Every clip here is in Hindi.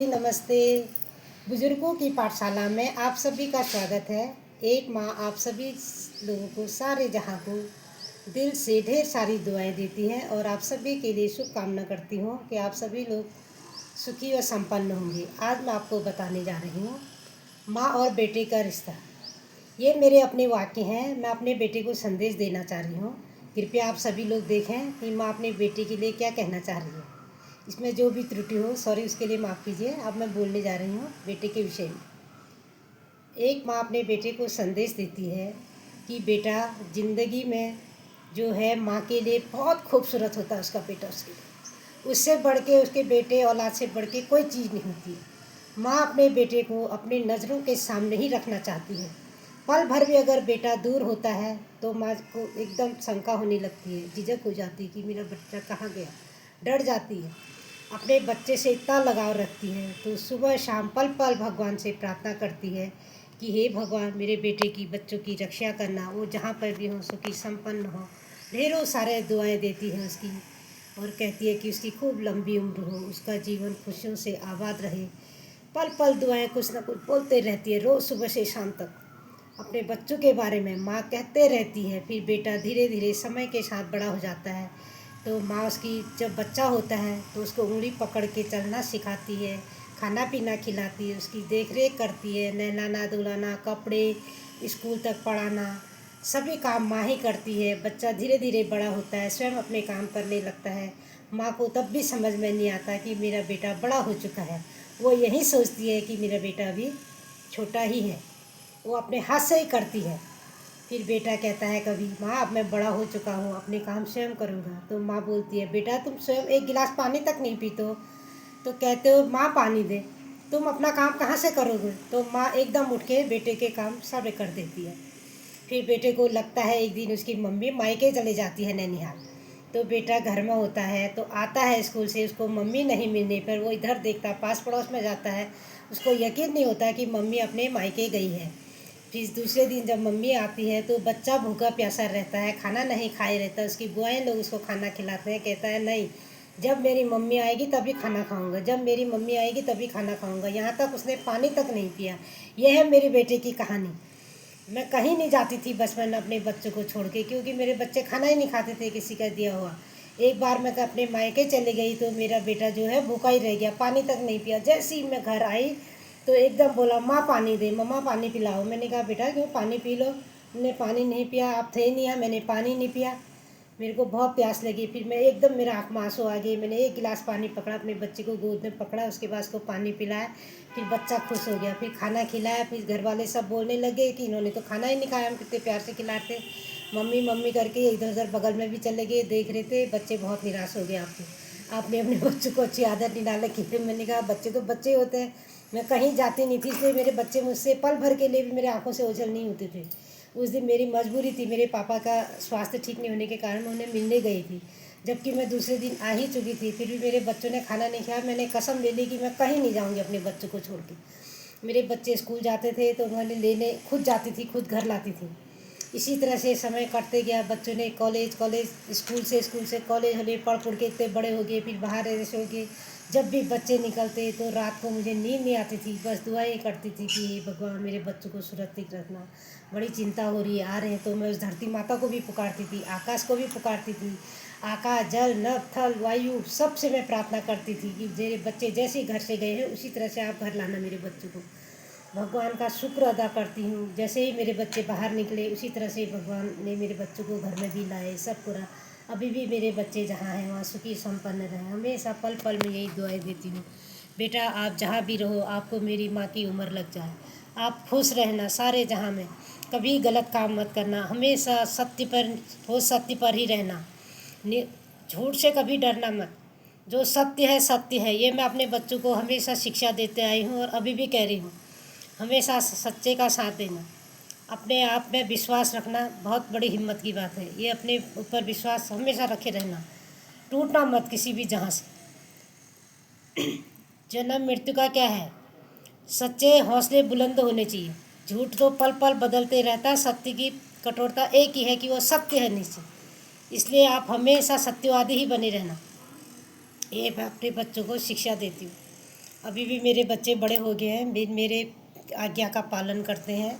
नमस्ते। बुजुर्गों की पाठशाला में आप सभी का स्वागत है। एक माँ आप सभी लोगों को, सारे जहाँ को दिल से ढेर सारी दुआएं देती हैं और आप सभी के लिए शुभकामना करती हूँ कि आप सभी लोग सुखी और संपन्न होंगे। आज मैं आपको बताने जा रही हूँ माँ और बेटे का रिश्ता। ये मेरे अपने वाक्य हैं, मैं अपने बेटे को संदेश देना चाह रही हूँ। कृपया आप सभी लोग देखें कि माँ अपने बेटे के लिए क्या कहना चाह रही है। इसमें जो भी त्रुटि हो, सॉरी, उसके लिए माफ़ कीजिए। अब मैं बोलने जा रही हूँ बेटे के विषय में। एक माँ अपने बेटे को संदेश देती है कि बेटा, ज़िंदगी में जो है माँ के लिए बहुत खूबसूरत होता है उसका बेटा, उसके लिए उससे बढ़ के, उसके बेटे औलाद से बढ़ के कोई चीज़ नहीं होती। माँ अपने बेटे को अपनी नज़रों के सामने ही रखना चाहती है। पल भर भी अगर बेटा दूर होता है तो माँ को एकदम शंका होने लगती है, झिझक हो जाती है कि मेरा बच्चा कहाँ गया, डर जाती है। अपने बच्चे से इतना लगाव रखती है तो सुबह शाम पल पल भगवान से प्रार्थना करती है कि हे भगवान, मेरे बेटे की, बच्चों की रक्षा करना, वो जहाँ पर भी हो सुखी संपन्न हो। ढेरों सारे दुआएं देती है उसकी और कहती है कि उसकी खूब लंबी उम्र हो, उसका जीवन खुशियों से आबाद रहे। पल पल दुआएं कुछ ना कुछ बोलते रहती है, रोज़ सुबह से शाम तक अपने बच्चों के बारे में माँ कहते रहती है। फिर बेटा धीरे धीरे समय के साथ बड़ा हो जाता है तो माँ उसकी, जब बच्चा होता है तो उसको उंगली पकड़ के चलना सिखाती है, खाना पीना खिलाती है, उसकी देख रेख करती है, नहलाना धुलाना, कपड़े, स्कूल तक पढ़ाना, सभी काम माँ ही करती है। बच्चा धीरे धीरे बड़ा होता है, स्वयं अपने काम करने लगता है। माँ को तब भी समझ में नहीं आता कि मेरा बेटा बड़ा हो चुका है। वो यही सोचती है कि मेरा बेटा अभी छोटा ही है, वो अपने हाथ से ही करती है। फिर बेटा कहता है कभी, माँ अब मैं बड़ा हो चुका हूँ, अपने काम स्वयं करूँगा। तो माँ बोलती है, बेटा तुम स्वयं एक गिलास पानी तक नहीं पीते हो, तो कहते हो माँ पानी दे, तुम अपना काम कहाँ से करोगे। तो माँ एकदम उठ के बेटे के काम सब कर देती है। फिर बेटे को लगता है एक दिन उसकी मम्मी मायके चले जाती है नैनिहाल। तो बेटा घर में होता है तो आता है स्कूल से, उसको मम्मी नहीं मिलने पर वो इधर देखता, पास पड़ोस में जाता है, उसको यकीन नहीं होता कि मम्मी अपने मायके गई है। फिर दूसरे दिन जब मम्मी आती है तो बच्चा भूखा प्यासा रहता है, खाना नहीं खाए रहता। उसकी बुआएं लोग उसको खाना खिलाते हैं, कहता है नहीं, जब मेरी मम्मी आएगी तभी खाना खाऊंगा, जब मेरी मम्मी आएगी तभी खाना खाऊंगा। यहाँ तक उसने पानी तक नहीं पिया। यह है मेरे बेटे की कहानी। मैं कहीं नहीं जाती थी बचपन में अपने बच्चों को छोड़ के, क्योंकि मेरे बच्चे खाना ही नहीं खाते थे किसी का दिया हुआ। एक बार मैं अपने मायके चली गई तो मेरा बेटा जो है भूखा ही रह गया, पानी तक नहीं पिया। जैसे ही मैं घर आई तो एकदम बोला, माँ पानी दे, मम्मा पानी पिलाओ। मैंने कहा बेटा क्यों, पानी पी लो। मैंने पानी नहीं पिया, आप थे ही नहीं यहाँ, मैंने पानी नहीं पिया। मेरे को बहुत प्यास लगी। फिर मैं एकदम, मेरा आँख में आंसू आ गए। मैंने एक गिलास पानी पकड़ा, अपने बच्चे को गोद में पकड़ा, उसके बाद उसको पानी पिलाया। फिर बच्चा खुश हो गया, फिर खाना खिलाया। फिर घर वाले सब बोलने लगे कि इन्होंने तो खाना ही नहीं खाया, हम कितने प्यार से खिलाते, मम्मी मम्मी करके इधर उधर बगल में भी चले गए, देख रहे थे। बच्चे बहुत निराश हो गए, आपने अपने बच्चों को अच्छी आदत नहीं डाला कि। मैंने कहा बच्चे तो बच्चे होते हैं, मैं कहीं जाती नहीं थी, इसलिए मेरे बच्चे मुझसे पल भर के लिए भी मेरे आंखों से ओझल नहीं होते थे। उस दिन मेरी मजबूरी थी, मेरे पापा का स्वास्थ्य ठीक नहीं होने के कारण मैं उन्हें मिलने गई थी, जबकि मैं दूसरे दिन आ ही चुकी थी। फिर भी मेरे बच्चों ने खाना नहीं खाया। मैंने कसम ले ली कि मैं कहीं नहीं जाऊंगी अपने बच्चों को छोड़ के। मेरे बच्चे स्कूल जाते थे तो उन्होंने लेने खुद जाती थी, खुद घर लाती थी। इसी तरह से समय कटते गया। बच्चों ने कॉलेज कॉलेज स्कूल से कॉलेज होने, पढ़ के इतने बड़े हो गए, फिर बाहर ऐसे हो गए। जब भी बच्चे निकलते तो रात को मुझे नींद नहीं आती थी, बस दुआएं करती थी कि हे भगवान मेरे बच्चों को सुरक्षित रखना, बड़ी चिंता हो रही है, आ रहे हैं। तो मैं उस धरती माता को भी पुकारती थी, आकाश को भी पुकारती थी, आकाश, जल, नभ, थल, वायु, सबसे मैं प्रार्थना करती थी कि मेरे बच्चे जैसे घर से गए हैं उसी तरह से आप घर लाना मेरे बच्चों को। भगवान का शुक्र अदा करती हूँ, जैसे ही मेरे बच्चे बाहर निकले उसी तरह से भगवान ने मेरे बच्चों को घर में भी लाए, सब पूरा। अभी भी मेरे बच्चे जहाँ हैं वहाँ सुखी संपन्न रहें। हमेशा पल पल में यही दुआएं देती हूँ, बेटा आप जहाँ भी रहो, आपको मेरी माँ की उम्र लग जाए, आप खुश रहना सारे जहाँ में, कभी गलत काम मत करना, हमेशा सत्य पर हो, सत्य पर ही रहना, झूठ से कभी डरना मत। जो सत्य है सत्य है, ये मैं अपने बच्चों को हमेशा शिक्षा देते आई हूँ और अभी भी कह रही हूँ। हमेशा सच्चे का साथ देना, अपने आप में विश्वास रखना बहुत बड़ी हिम्मत की बात है। ये अपने ऊपर विश्वास हमेशा रखे रहना, टूटना मत किसी भी जहाँ से। जन्म मृत्यु का क्या है, सच्चे हौसले बुलंद होने चाहिए। झूठ तो पल पल बदलते रहता है, सत्य की कठोरता एक ही है कि वो सत्य है निश्चित। इसलिए आप हमेशा सत्यवादी ही बने रहना, ये मैं अपने बच्चों को शिक्षा देती हूँ। अभी भी मेरे बच्चे बड़े हो गए हैं, मेरे आज्ञा का पालन करते हैं।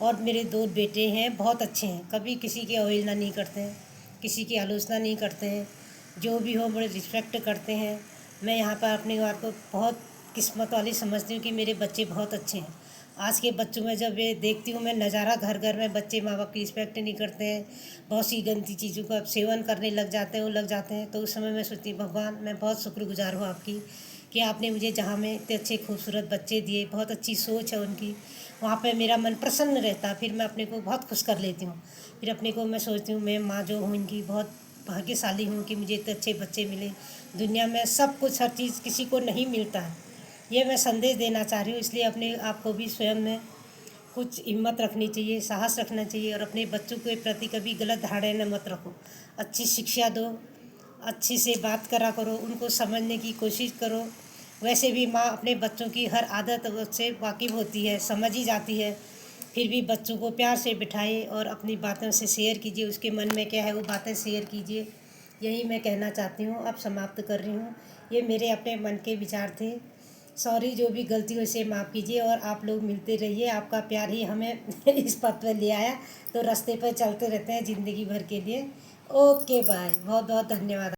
और मेरे 2 बेटे हैं, बहुत अच्छे हैं, कभी किसी की अवहेलना नहीं करते हैं, किसी की आलोचना नहीं करते हैं, जो भी हो बड़े रिस्पेक्ट करते हैं। मैं यहाँ पर अपनी बात को बहुत किस्मत वाली समझती हूँ कि मेरे बच्चे बहुत अच्छे हैं। आज के बच्चों में जब ये देखती हूँ मैं नज़ारा, घर घर में बच्चे माँ बाप की रिस्पेक्ट नहीं करते हैं, बहुत सी गंदी चीज़ों का सेवन करने लग जाते हैं, वो लग जाते हैं। तो उस समय मैं सोचती हूँ भगवान, मैं बहुत शुक्रगुजार हूँ आपकी कि आपने मुझे जहाँ में इतने अच्छे खूबसूरत बच्चे दिए, बहुत अच्छी सोच है उनकी, वहाँ पे मेरा मन प्रसन्न रहता। फिर मैं अपने को बहुत खुश कर लेती हूँ। फिर अपने को मैं सोचती हूँ मैं माँ जो हूँ इनकी बहुत भाग्यशाली हूँ कि मुझे इतने अच्छे बच्चे मिले। दुनिया में सब कुछ, हर चीज़ किसी को नहीं मिलता है। ये मैं संदेश देना चाह रही हूँ, इसलिए अपने आप को भी स्वयं में कुछ हिम्मत रखनी चाहिए, साहस रखना चाहिए, और अपने बच्चों के प्रति कभी गलत धारणा मत रखो। अच्छी शिक्षा दो, अच्छी से बात करा करो, उनको समझने की कोशिश करो। वैसे भी माँ अपने बच्चों की हर आदत से वाकिफ़ होती है, समझ ही जाती है। फिर भी बच्चों को प्यार से बिठाए और अपनी बातों से शेयर कीजिए, उसके मन में क्या है वो बातें शेयर कीजिए। यही मैं कहना चाहती हूँ। अब समाप्त कर रही हूँ। ये मेरे अपने मन के विचार थे। सॉरी, जो भी गलती हो इसे माफ़ कीजिए, और आप लोग मिलते रहिए। आपका प्यार ही हमें इस पथ पर ले आया, तो रास्ते पर चलते रहते हैं ज़िंदगी भर के लिए। ओके बाय, बहुत बहुत धन्यवाद।